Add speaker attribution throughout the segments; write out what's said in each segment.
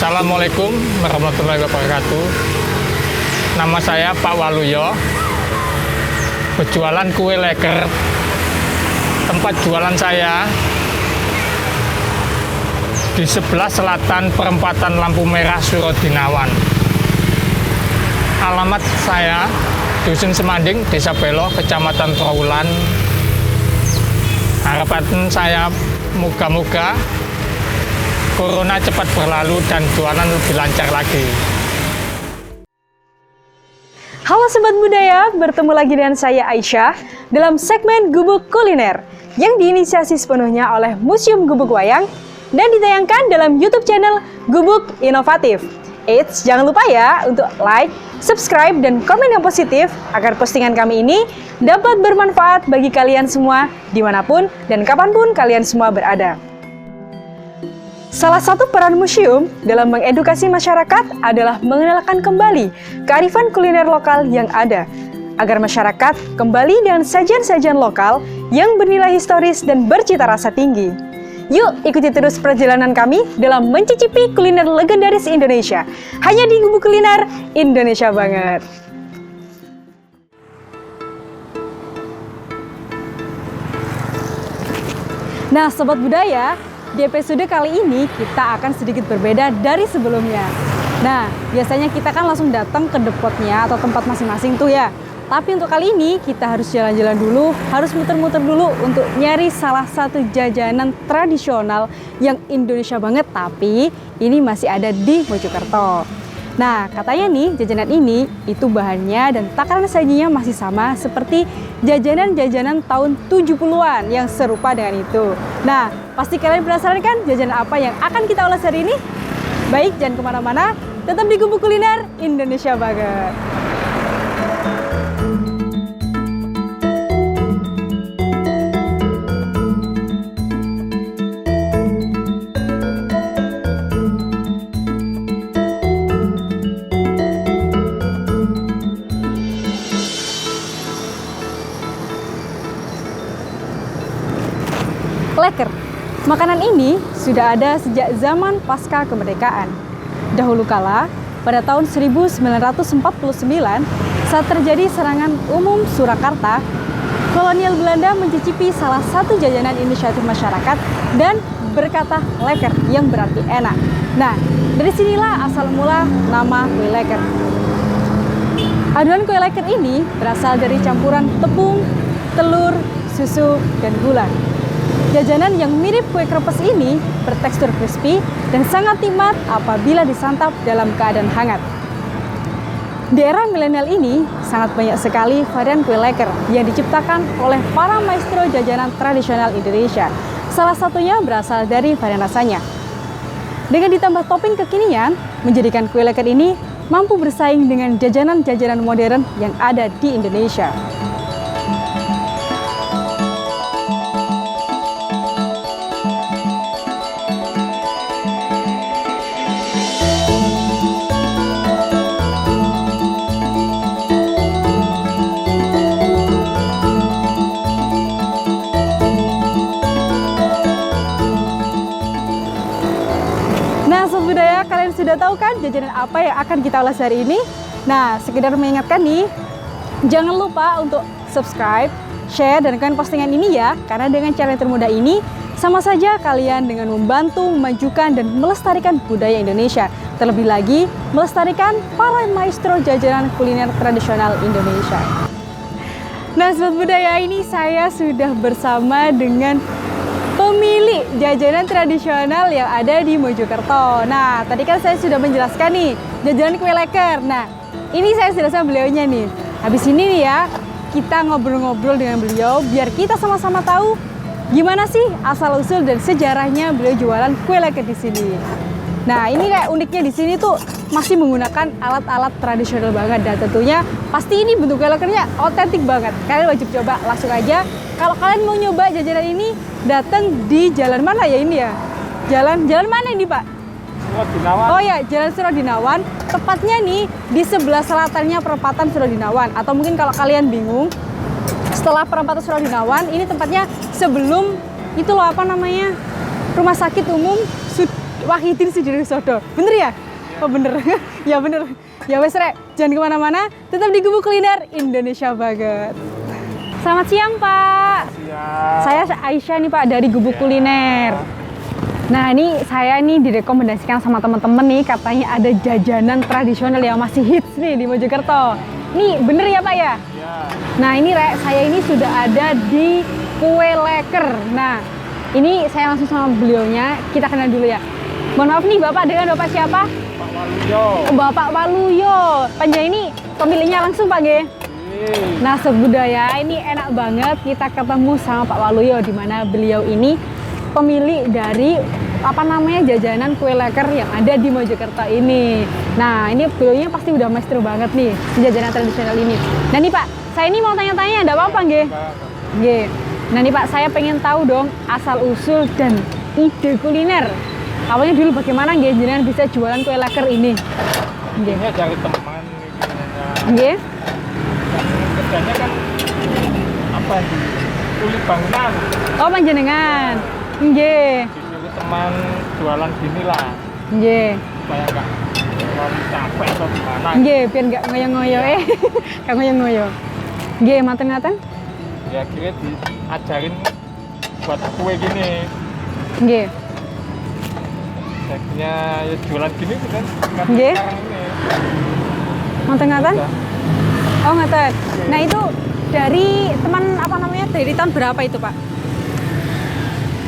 Speaker 1: Assalamualaikum warahmatullahi wabarakatuh. Nama saya Pak Waluyo, berjualan kue leker. Tempat jualan saya di sebelah selatan perempatan lampu merah Surodinawan. Alamat saya Dusun Semanding, Desa Belo, Kecamatan Trawulan. Harapan saya moga-moga Corona cepat berlalu dan jualan lebih lancar lagi.
Speaker 2: Halo Sobat Budaya, bertemu lagi dengan saya Aisyah dalam segmen Gubuk Kuliner yang diinisiasi sepenuhnya oleh Museum Gubuk Wayang dan ditayangkan dalam YouTube channel Gubuk Inovatif. Eits, jangan lupa ya untuk like, subscribe, dan komen yang positif agar postingan kami ini dapat bermanfaat bagi kalian semua dimanapun dan kapanpun kalian semua berada. Salah satu peran museum dalam mengedukasi masyarakat adalah mengenalkan kembali kearifan kuliner lokal yang ada, agar masyarakat kembali dengan sajian-sajian lokal yang bernilai historis dan bercita rasa tinggi. Yuk ikuti terus perjalanan kami dalam mencicipi kuliner legendaris Indonesia, hanya di Gubuk Kuliner Indonesia banget. Nah Sobat Budaya, di episode kali ini kita akan sedikit berbeda dari sebelumnya. Nah, biasanya kita kan langsung datang ke depotnya atau tempat masing-masing tuh ya. Tapi untuk kali ini kita harus jalan-jalan dulu, harus muter-muter dulu untuk nyari salah satu jajanan tradisional yang Indonesia banget, tapi ini masih ada di Mojokerto. Nah, katanya nih jajanan ini itu bahannya dan takaran sajinya masih sama seperti jajanan-jajanan tahun 70-an yang serupa dengan itu. Nah, pasti kalian penasaran kan jajanan apa yang akan kita ulas hari ini? Baik, jangan kemana-mana, tetap di Gubuk Kuliner Indonesia banget. Leker. Makanan ini sudah ada sejak zaman pasca kemerdekaan. Dahulu kala, pada tahun 1949, saat terjadi serangan umum Surakarta, kolonial Belanda mencicipi salah satu jajanan inisiatif masyarakat dan berkata leker yang berarti enak. Nah, dari sinilah asal mula nama kue leker. Adonan kue leker ini berasal dari campuran tepung, telur, susu, dan gula. Jajanan yang mirip kue krepes ini bertekstur crispy dan sangat nikmat apabila disantap dalam keadaan hangat. Di era milenial ini, sangat banyak sekali varian kue leker yang diciptakan oleh para maestro jajanan tradisional Indonesia. Salah satunya berasal dari varian rasanya. Dengan ditambah topping kekinian, menjadikan kue leker ini mampu bersaing dengan jajanan-jajanan modern yang ada di Indonesia. Nah Sobat Budaya, kalian sudah tahu kan jajanan apa yang akan kita ulas hari ini? Nah, sekedar mengingatkan nih, jangan lupa untuk subscribe, share, dan komen postingan ini ya. Karena dengan cara yang termudah ini, sama saja kalian dengan membantu memajukan dan melestarikan budaya Indonesia. Terlebih lagi, melestarikan para maestro jajanan kuliner tradisional Indonesia. Nah Sobat Budaya, ini saya sudah bersama dengan pemilik jajanan tradisional yang ada di Mojokerto. Nah, tadi kan saya sudah menjelaskan nih, jajanan kue leker. Nah, ini saya sudah sama beliaunya nih. Habis ini nih ya, kita ngobrol-ngobrol dengan beliau, biar kita sama-sama tahu gimana sih asal-usul dan sejarahnya beliau jualan kue leker di sini. Nah, ini kayak uniknya di sini tuh masih menggunakan alat-alat tradisional banget. Dan tentunya pasti ini bentuk kue lekernya otentik banget. Kalian wajib coba, langsung aja. Kalau kalian mau nyoba jajanan ini, datang di jalan mana ya ini ya? Jalan mana ini Pak?
Speaker 1: Surodinawan.
Speaker 2: Oh ya, Jalan Surodinawan. Tepatnya nih di sebelah selatannya perempatan Surodinawan. Atau mungkin kalau kalian bingung, setelah perempatan Surodinawan, ini tempatnya sebelum itu loh apa namanya? Rumah Sakit Umum Wahidin Sudirosodo. Bener ya? Oh bener. Ya bener. Ya wes rek, jangan kemana-mana, tetap di Gubuk Kuliner Indonesia banget. Selamat siang Pak.
Speaker 1: Siap.
Speaker 2: Saya Aisyah nih Pak dari Gubuk Kuliner. Nah ini saya nih direkomendasikan sama teman-teman nih, katanya ada jajanan tradisional yang masih hits nih di Mojokerto. Nih bener ya Pak ya?
Speaker 1: Iya.
Speaker 2: Nah ini rek, saya ini sudah ada di Kue Leker. Nah ini saya langsung sama beliaunya, kita kenal dulu ya. Mohon maaf nih Bapak, dengan Bapak siapa?
Speaker 1: Pak Waluyo.
Speaker 2: Bapak Waluyo. Panjang ini pemiliknya langsung Pak Ge. Nah sebudaya ini enak banget kita ketemu sama Pak Waluyo, di mana beliau ini pemilik dari apa namanya jajanan kue leker yang ada di Mojokerto ini. Nah ini beliaunya pasti udah maestro banget nih jajanan tradisional ini. Nah nih Pak, saya ini mau tanya-tanya, ada apa-apa nggih? Nggih. Nah nih Pak, saya pengen tahu dong asal usul dan ide kuliner. Awalnya dulu bagaimana nggih jenengan bisa jualan kue leker ini? Nggih.
Speaker 1: Ini dari teman.
Speaker 2: Nggih.
Speaker 1: Kerjanya kan apa di kulit bangunan.
Speaker 2: Oh panjenengan. Nggih.
Speaker 1: Disuruh teman jualan gini lah.
Speaker 2: Nggih.
Speaker 1: Supaya nggak terlalu capek atau gimana.
Speaker 2: Nggih, biar nggak ngoyo-ngoyo nggak ngoyo-ngoyo. Nggih, mateng-mateng.
Speaker 1: Ya kira diajarin buat kue gini.
Speaker 2: Nggih.
Speaker 1: Jadinya ya jualan gini kan.
Speaker 2: Nggih.
Speaker 1: Sekarang ini.
Speaker 2: Mateng-mateng?
Speaker 1: Udah.
Speaker 2: Oh, ngaten. Nah, itu dari teman apa namanya? Dari tahun berapa itu, Pak?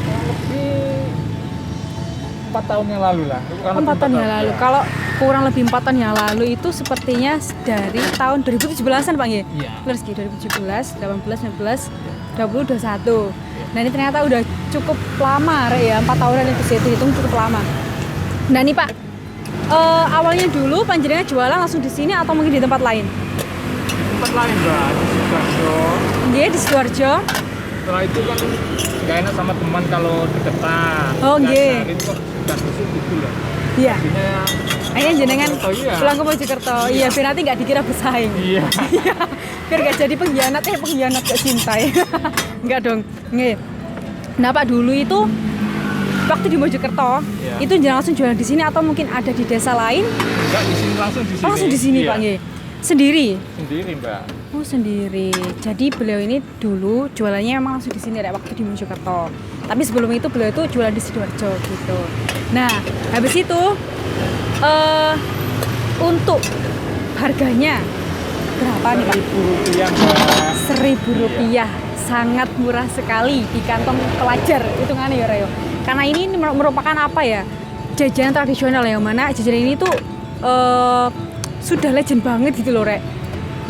Speaker 1: Kurang lebih 4 tahun yang lalu lah. Kurang lebih
Speaker 2: 4 tahun yang lalu.
Speaker 1: ya.
Speaker 2: Kalau kurang lebih 4 tahun yang lalu itu sepertinya dari tahun 2017-an, Pak nggih?
Speaker 1: Iya.
Speaker 2: Bener sih, 2017, 18, 19, 20, 21. Nah, ini ternyata udah cukup lama, Rek, ya. 4 tahunan itu sih, hitung cukup lama. Nah, ini Pak, awalnya dulu panjenengan jualan langsung di sini atau mungkin di tempat lain?
Speaker 1: Tempat lain Mbak, di Sidoarjo.
Speaker 2: Nggih, di Sidoarjo.
Speaker 1: Setelah itu kan nggak enak sama teman kalau deketan.
Speaker 2: Oh, nggih.
Speaker 1: Ini kok sudah busuk gitu loh.
Speaker 2: Iya.
Speaker 1: Jadinya
Speaker 2: Akhirnya jenengan
Speaker 1: Oh, iya.
Speaker 2: pulang ke Mojokerto. Iya, biar nanti nggak dikira bersaing.
Speaker 1: Iya.
Speaker 2: Iya, biar nggak jadi pengkhianat gak cinta ya. Enggak dong. Nggih. Nah Pak, dulu itu waktu di Mojokerto,
Speaker 1: Iya.
Speaker 2: itu jangan langsung jualan di sini atau mungkin ada di desa lain?
Speaker 1: Enggak di sini langsung di sini.
Speaker 2: Oh, langsung di sini
Speaker 1: Iya.
Speaker 2: Pak nggih. Sendiri?
Speaker 1: Sendiri Mbak.
Speaker 2: Oh sendiri. Jadi beliau ini dulu jualannya emang langsung di sini ada waktu di Mojokerto. Tapi sebelum itu beliau itu jualan di Sidoarjo gitu. Nah habis itu untuk harganya berapa nih Pak?
Speaker 1: Rp1.000 Mbak.
Speaker 2: Rp1.000, sangat murah sekali di kantong pelajar hitungannya ya Rayo. Karena ini merupakan apa ya, jajanan tradisional yang mana jajanan ini tuh sudah legend banget gitu loh Rek.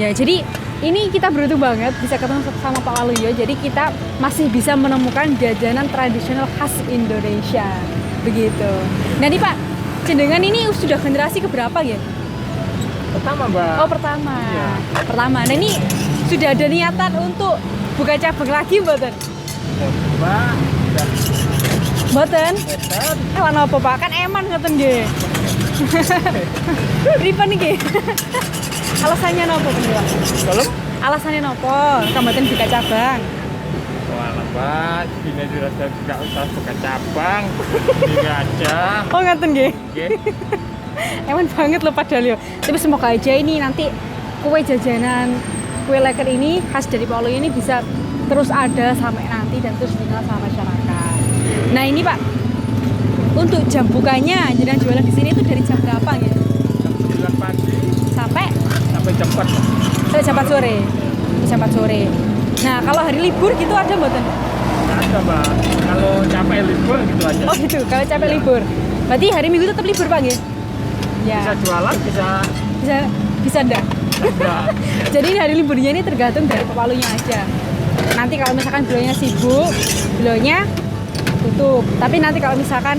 Speaker 2: Ya jadi ini kita beruntung banget bisa ketemu sama Pak Waluyo. Jadi kita masih bisa menemukan jajanan tradisional khas Indonesia begitu. Nah nih Pak, jenengan ini sudah generasi keberapa ya?
Speaker 1: Pertama Mbak.
Speaker 2: Oh pertama.
Speaker 1: Iya.
Speaker 2: Pertama. Nah ini sudah ada niatan untuk buka cabang lagi mboten?
Speaker 1: Mbak. Dan
Speaker 2: Mboten?
Speaker 1: Edan.
Speaker 2: Elan apa Pak? Kan eman ngoten nggih. Ripen iki. Alasannya nopo Pak?
Speaker 1: Kalau
Speaker 2: Alasannya nopo? Kamboten buka cabang.
Speaker 1: Wah Mbak, gini sudah nggak usah buka cabang. Ini aja.
Speaker 2: Oh ngoten nggih.
Speaker 1: Oke.
Speaker 2: Eman banget loh padahal yo. Tapi semoga aja ini nanti kue jajanan kue leker ini khas dari Pak Waluyo ini bisa terus ada sampai nanti dan terus dikenal sama masyarakat. Nah ini Pak, untuk jam bukanya jenengan jualan di sini itu dari jam berapa ya?
Speaker 1: Jam 9 pagi
Speaker 2: Sampai
Speaker 1: jam 4.
Speaker 2: sampai jam 4 sore. Jam 4 sore. Nah kalau hari libur gitu ada mboten?
Speaker 1: Nggak ada Mbak. Kalau capek libur gitu aja.
Speaker 2: Oh gitu, kalau capek libur. Berarti hari Minggu tetap libur Pak ya? Ya.
Speaker 1: Bisa jualan,
Speaker 2: Bisa enggak?
Speaker 1: enggak.
Speaker 2: Jadi hari liburnya ini tergantung dari Pak Waluyo aja. Nanti kalau misalkan beliaunya sibuk, beliaunya tutup. Tapi nanti kalau misalkan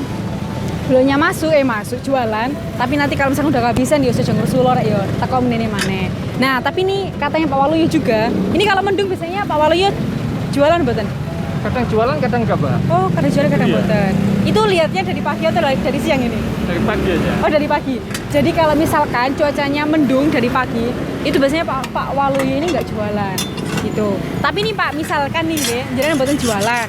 Speaker 2: beliaunya masuk jualan, tapi nanti kalau misalkan udah kehabisan ya sudah ngersulor ya teko menene maneh. Nah, tapi ini katanya Pak Waluyo juga. Ini kalau mendung biasanya Pak Waluyo jualan mboten?
Speaker 1: Kadang jualan, kadang enggak Mbak.
Speaker 2: Oh, kadang jualan kadang
Speaker 1: Iya.
Speaker 2: mboten. Itu lihatnya dari pagi atau dari siang ini?
Speaker 1: Dari pagi aja.
Speaker 2: Oh dari pagi. Jadi kalau misalkan cuacanya mendung dari pagi, itu biasanya Pak Waluyo ini nggak jualan gitu. Tapi nih Pak, misalkan nih jenengan mboten jualan,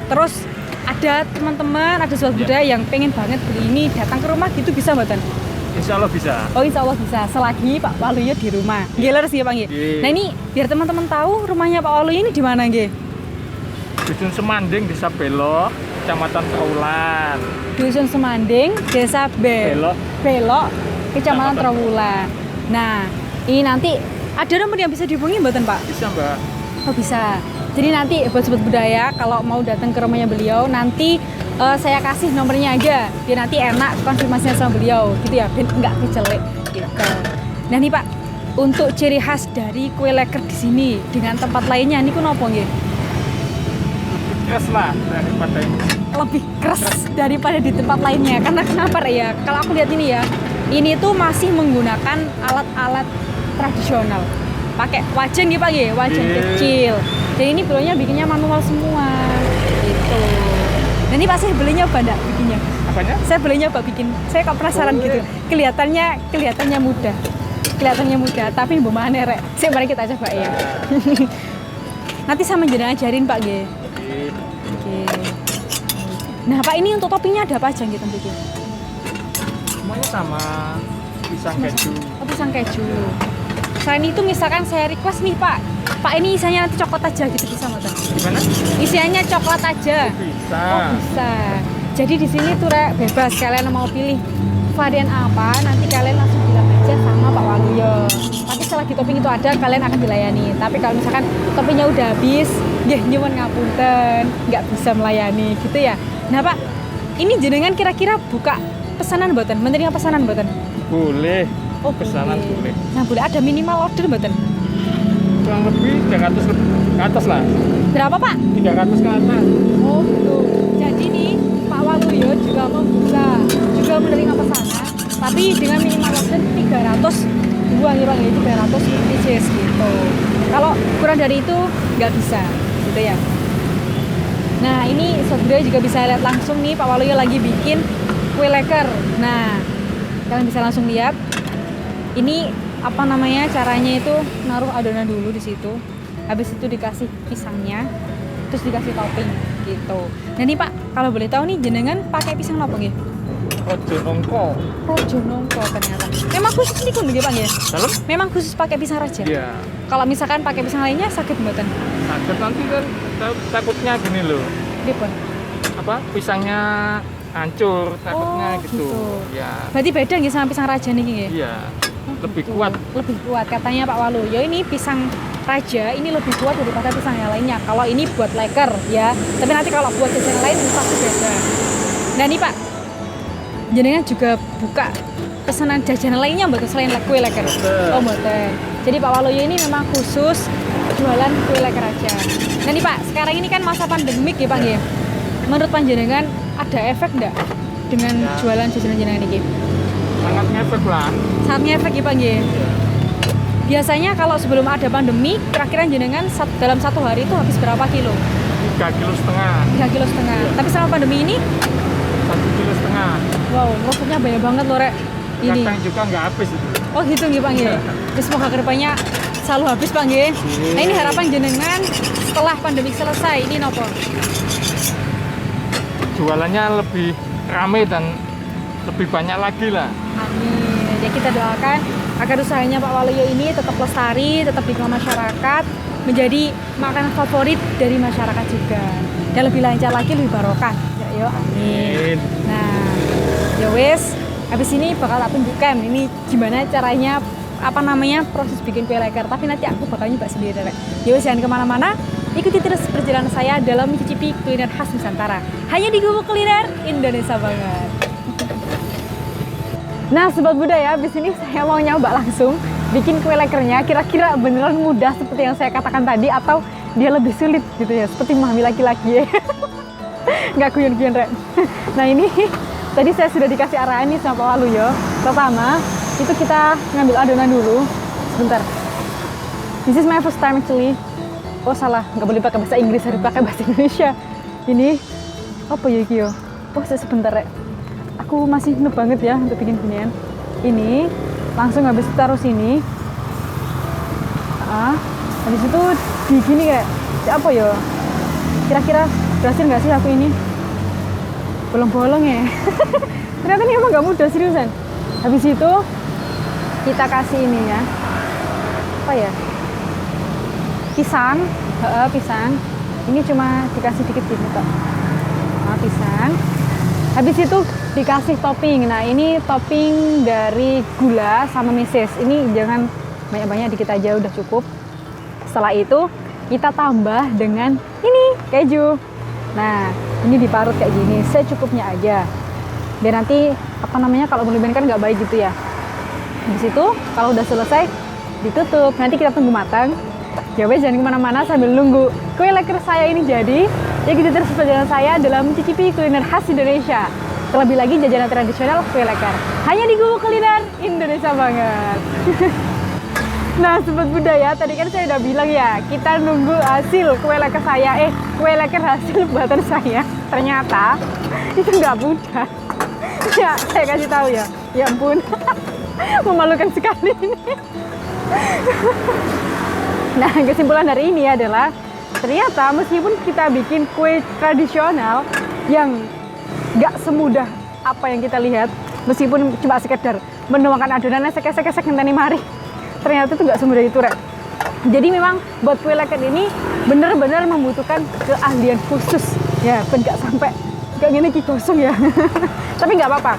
Speaker 2: terus ada teman-teman, ada sobat budaya yang pengen banget beli ini datang ke rumah gitu bisa mboten?
Speaker 3: Insya Allah bisa.
Speaker 2: Oh insya Allah bisa, selagi Pak Waluyo di rumah. Nggih leres nggih Pak nggih. Nah ini biar teman-teman tahu rumahnya Pak Waluyo ini di mana nggih?
Speaker 3: Dusun Semanding, Desa Belok, Kecamatan Trawulan.
Speaker 2: Dusun Semanding, Desa Belok, Kecamatan Trawulan. Nah, ini nanti ada nomor yang bisa dihubungi mboten Pak?
Speaker 3: Bisa Mbak.
Speaker 2: Oh bisa. Jadi nanti buat sobat budaya kalau mau datang ke rumahnya beliau nanti saya kasih nomornya aja. Biar nanti enak konfirmasinya sama beliau gitu ya, biar nggak kecelek gitu. Nah nih Pak, untuk ciri khas dari kue leker di sini dengan tempat lainnya ini nopo nggih?
Speaker 3: Keras lah daripada ini.
Speaker 2: Lebih keras daripada di tempat lainnya. Karena kenapa ya? Kalau aku lihat ini ya, ini tuh masih menggunakan alat-alat tradisional. Pakai wajan gitu Pak ya, wajan kecil. Jadi ini beliaunya bikinnya manual semua. Gitu. Dan ini Pak saya belinya apa enggak bikinnya?
Speaker 3: Apanya?
Speaker 2: Saya belinya apa bikin? Saya kok penasaran gitu. Kelihatannya mudah. Kelihatannya mudah, tapi mbok mana rek. Mari kita coba ya. Nanti sama jenengan ajarin Pak nggih. Oke. Nah, Pak ini untuk toppingnya ada apa aja gitu bikin?
Speaker 3: Semuanya sama. Pisang keju.
Speaker 2: Oh, pisang keju. Selain itu misalkan saya request nih Pak ini isiannya nanti coklat aja gitu bisa nggak?
Speaker 3: Gimana?
Speaker 2: Isiannya coklat aja.
Speaker 3: Bisa.
Speaker 2: Oh bisa. Jadi di sini tuh Rek, bebas kalian mau pilih varian apa, nanti kalian langsung bilang aja sama Pak Waluyo. Tapi selagi topping itu ada, kalian akan dilayani. Tapi kalau misalkan toppingnya udah habis, nyuwun ngapunten, nggak bisa melayani gitu ya. Nah Pak, ini jenengan kira-kira buka pesanan mboten? Menerima pesanan mboten?
Speaker 3: Boleh.
Speaker 2: Oh,
Speaker 3: pesanan boleh.
Speaker 2: Nah, boleh ada minimal order mboten?
Speaker 3: Kurang lebih 300 ke atas lah.
Speaker 2: Berapa, Pak?
Speaker 3: 300 ke atas.
Speaker 2: Oh, gitu. Jadi nih, Pak Waluyo juga menerima pesanan, tapi dengan minimal order 300 buang ya Bang, ya 300 pieces gitu. Kalau kurang dari itu nggak bisa, gitu ya. Nah, ini saudara juga bisa lihat langsung nih Pak Waluyo lagi bikin kue leker. Nah, kalian bisa langsung lihat. Ini apa namanya caranya itu naruh adonan dulu di situ, habis itu dikasih pisangnya, terus dikasih topping gitu. Nah nih Pak, kalau boleh tahu nih jenengan pakai pisang apa nggih?
Speaker 3: Rojo nongko.
Speaker 2: Rojo nongko ternyata. Memang khusus nih kun nggih Pak nggih?
Speaker 3: Dalam?
Speaker 2: Memang khusus pakai pisang raja.
Speaker 3: Iya.
Speaker 2: Kalau misalkan pakai pisang lainnya sakit mboten?
Speaker 3: Sakit nanti kan takutnya gini loh.
Speaker 2: Dipun.
Speaker 3: Apa? Pisangnya hancur takutnya gitu. Ya.
Speaker 2: Berarti beda nggih sama pisang raja nih nggih?
Speaker 3: Iya. Lebih
Speaker 2: Gitu.
Speaker 3: kuat.
Speaker 2: Lebih kuat katanya Pak Waluyo. Ini pisang raja ini lebih kuat daripada pisang yang lainnya. Kalau ini buat leker ya. Tapi nanti kalau buat jajan lain pasti beda. Nah nih Pak, jenengan juga buka pesanan jajanan lainnya mboten selain kue leker? Oh mboten. Jadi Pak Waluyo ini memang khusus jualan kue leker aja. Nah nih Pak, sekarang ini kan masa pandemik ya Pak ya. Menurut panjenengan ada efek enggak dengan jualan jajanan jenengan ini?
Speaker 3: Sangat ngefek lah.
Speaker 2: Sangat ngefek ya Pak ya. Biasanya kalau sebelum ada pandemi, kira-kira jenengan dalam satu hari itu habis berapa kilo?
Speaker 3: 3,5 kilo.
Speaker 2: 3,5 kilo. Tapi selama pandemi ini?
Speaker 3: 1,5 kilo.
Speaker 2: Wow, maksudnya banyak banget loh Rek. Ini.
Speaker 3: Kadang juga nggak habis itu.
Speaker 2: Oh gitu nggih Pak nggih. Terus semoga kedepannya selalu habis Pak nggih. Nah ini harapan jenengan setelah pandemi selesai ini nopo?
Speaker 3: Jualannya lebih ramai dan lebih banyak lagi lah.
Speaker 2: Amin. Ya kita doakan agar usahanya Pak Waluyo ini tetap lestari, tetap dikenal masyarakat, menjadi makanan favorit dari masyarakat juga. Dan lebih lancar lagi, lebih barokah. Ya, amin. Nah, ya wes, habis ini bakal tak tunjukkan ini gimana caranya proses bikin kue leker. Tapi nanti aku bakal nyoba sendiri, Rek. Ya wes, jangan kemana-mana. Ikuti terus perjalanan saya dalam mencicipi kuliner khas Nusantara. Hanya di Gubuk Kuliner Indonesia banget. Nah, Sobat Budaya, habis ini saya mau nyoba langsung bikin kue lekernya. Kira-kira beneran mudah seperti yang saya katakan tadi atau dia lebih sulit gitu ya, seperti memahami laki-laki ya. Nggak guyon-guyon, Rek. Nah, ini tadi saya sudah dikasih arahan nih sama Pak Waluyo. Pertama, itu kita ngambil adonan dulu. Sebentar. This is my first time actually. Oh, salah. Nggak boleh pakai bahasa Inggris, harus pakai bahasa Indonesia. Ini apa ya, Kyo? Oh, sebentar, Rek. Aku masih noob banget ya untuk bikin ginian. Ini langsung habis taruh sini. Habis itu di gini kayak apa ya? Kira-kira berhasil nggak sih aku ini? bolong-bolong ya. Ternyata ini emang nggak mudah, seriusan. Habis itu kita kasih ini ya, apa ya, pisang. Pisang ini cuma dikasih dikit gini kok. Nah, pisang. Habis itu dikasih topping. Nah, ini topping dari gula sama meses. Ini jangan banyak-banyak, dikit aja udah cukup. Setelah itu kita tambah dengan ini keju. Nah, ini diparut kayak gini, secukupnya aja. Biar nanti apa namanya, kalau berlebihan kan nggak baik gitu ya. Habis itu kalau udah selesai ditutup. Nanti kita tunggu matang. Jadi jangan kemana-mana sambil nunggu kue leker saya ini jadi. Ikuti terus perjalanan saya dalam mencicipi kuliner khas Indonesia. Terlebih lagi jajanan tradisional kue leker. Hanya di Gubuk Kuliner Indonesia banget. Nah, sobat budaya, tadi kan saya udah bilang ya, kita nunggu hasil kue leker saya. Kue leker hasil buatan saya. Ternyata itu nggak mudah. Ya, saya kasih tahu ya. Ya ampun, memalukan sekali ini. Nah, kesimpulan dari ini adalah ternyata meskipun kita bikin kue tradisional yang nggak semudah apa yang kita lihat, meskipun cuma sekedar menuangkan adonannya sekesek-kesek ngenteni mari, ternyata itu nggak semudah itu, Rek. Jadi memang buat kue leker ini benar-benar membutuhkan keahlian khusus ya, ben nggak sampai kayak gini ki kosong ya. Tapi nggak apa-apa,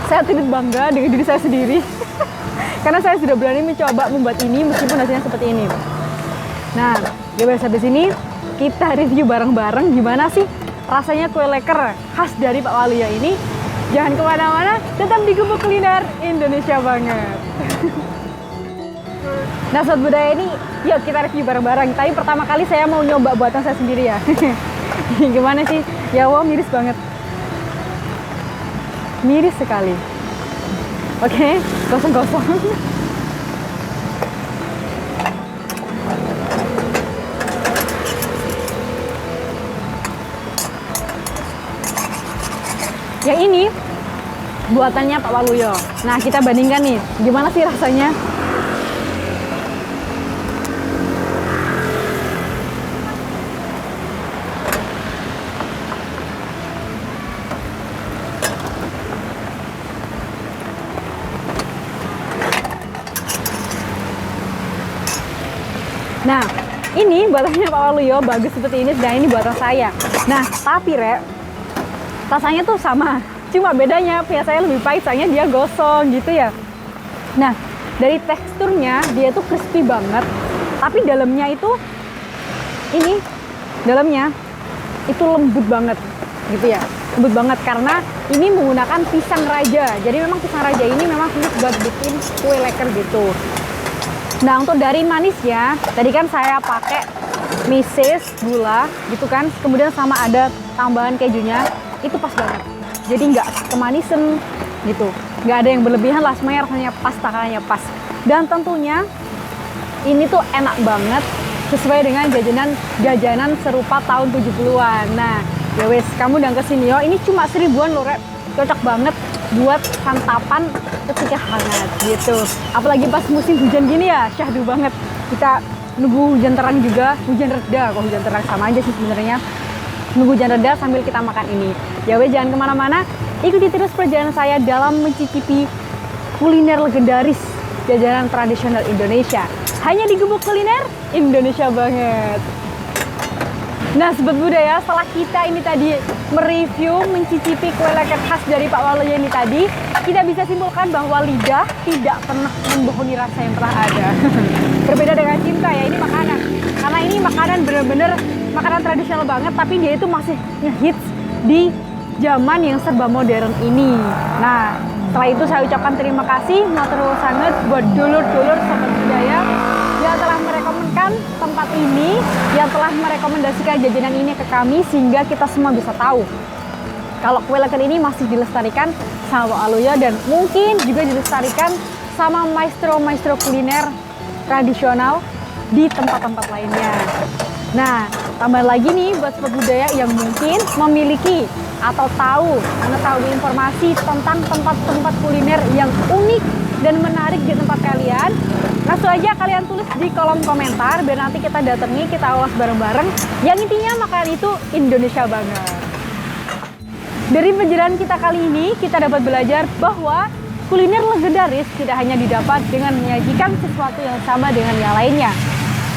Speaker 2: saya turut bangga dengan diri saya sendiri. Karena saya sudah berani mencoba membuat ini meskipun hasilnya seperti ini. Nah, habis ini kita review bareng-bareng gimana sih rasanya kue leker khas dari Pak Waluyo ini. Jangan kemana-mana, tetap di Gubuk Kuliner Indonesia banget. Nah, sobat budaya ini, yuk kita review bareng-bareng. Tapi pertama kali saya mau nyoba buatan saya sendiri ya. Gimana sih? Ya wow, miris banget. Miris sekali. Oke, gosong-gosong. Yang ini buatannya Pak Waluyo. Nah, kita bandingkan nih, gimana sih rasanya? Nah, ini buatannya Pak Waluyo bagus seperti ini, dan ini buatan saya. Nah, tapi Rek, rasanya tuh sama, cuma bedanya punya saya lebih pahit, soalnya dia gosong gitu ya. Nah, dari teksturnya dia tuh crispy banget, tapi dalamnya itu dalamnya itu lembut banget gitu ya, lembut banget karena ini menggunakan pisang raja. Jadi memang pisang raja ini memang khusus buat bikin kue leker gitu. Nah, untuk dari manisnya, tadi kan saya pakai meses, gula gitu kan, kemudian sama ada tambahan kejunya, itu pas banget. Jadi nggak kemanisan gitu, nggak ada yang berlebihan lah, semuanya rasanya pas, takarannya pas. Dan tentunya ini tuh enak banget, sesuai dengan jajanan serupa tahun 70-an. Nah, ya wes, kamu udah kesini yo, ini cuma 1000-an loh, Rek. Cocok banget buat santapan ketika hangat gitu. Apalagi pas musim hujan gini ya, syahdu banget. Kita nunggu hujan terang juga, hujan reda, kok hujan terang sama aja sih sebenarnya. Nunggu hujan reda sambil kita makan ini. Ya wes, jangan kemana-mana, ikuti terus perjalanan saya dalam mencicipi kuliner legendaris jajanan tradisional Indonesia. Hanya di Gubuk Kuliner Indonesia banget. Nah, sobat budaya, setelah kita ini tadi mereview, mencicipi kue leker khas dari Pak Waluyo ini tadi, kita bisa simpulkan bahwa lidah tidak pernah membohongi rasa yang pernah ada. Berbeda dengan cinta ya, ini makanan. Karena ini makanan bener-bener makanan tradisional banget, tapi dia itu masih ngehits di zaman yang serba modern ini. Nah, setelah itu saya ucapkan terima kasih matur sangat buat dulur-dulur sobat budaya yang telah merekomendasikan tempat ini, yang telah merekomendasikan jajanan ini ke kami, sehingga kita semua bisa tahu kalau kue leker ini masih dilestarikan sama Pak Waluyo, dan mungkin juga dilestarikan sama maestro-maestro kuliner tradisional di tempat-tempat lainnya. Nah, tambah lagi nih buat sobat budaya yang mungkin memiliki atau mengetahui informasi tentang tempat-tempat kuliner yang unik dan menarik di tempat kalian, langsung aja kalian tulis di kolom komentar, biar nanti kita datangi, kita ulas bareng-bareng. Yang intinya makanan itu Indonesia banget. Dari perjalanan kita kali ini, kita dapat belajar bahwa kuliner legendaris tidak hanya didapat dengan menyajikan sesuatu yang sama dengan yang lainnya,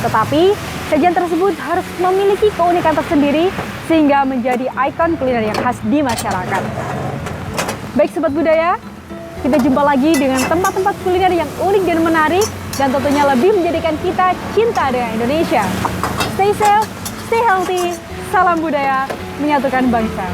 Speaker 2: tetapi sajian tersebut harus memiliki keunikan tersendiri sehingga menjadi ikon kuliner yang khas di masyarakat. Baik Sobat Budaya, kita jumpa lagi dengan tempat-tempat kuliner yang unik dan menarik dan tentunya lebih menjadikan kita cinta dengan Indonesia. Stay safe, stay healthy, salam budaya, menyatukan bangsa.